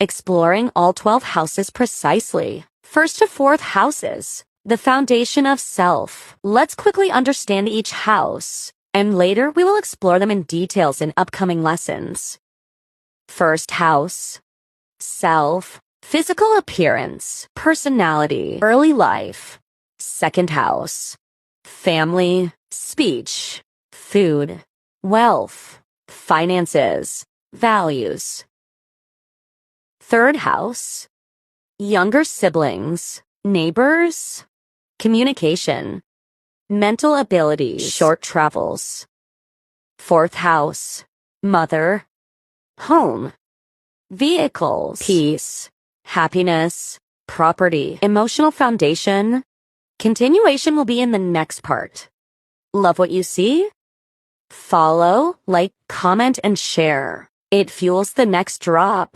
exploring all 12 houses precisely. First to fourth houses, the foundation of self. Let's quickly understand each house, and later we will explore them in details in upcoming lessons. First house, self, physical appearance, personality, early life. Second house, family, speech, food, wealth, finances, values. Third house, younger siblings, neighbors, communication, mental abilities, short travels. Fourth house, mother, home, vehicles, peace, happiness, property, emotional foundation. Continuation will be in the next part. Love what you see? Follow, like, comment, and share. It fuels the next drop.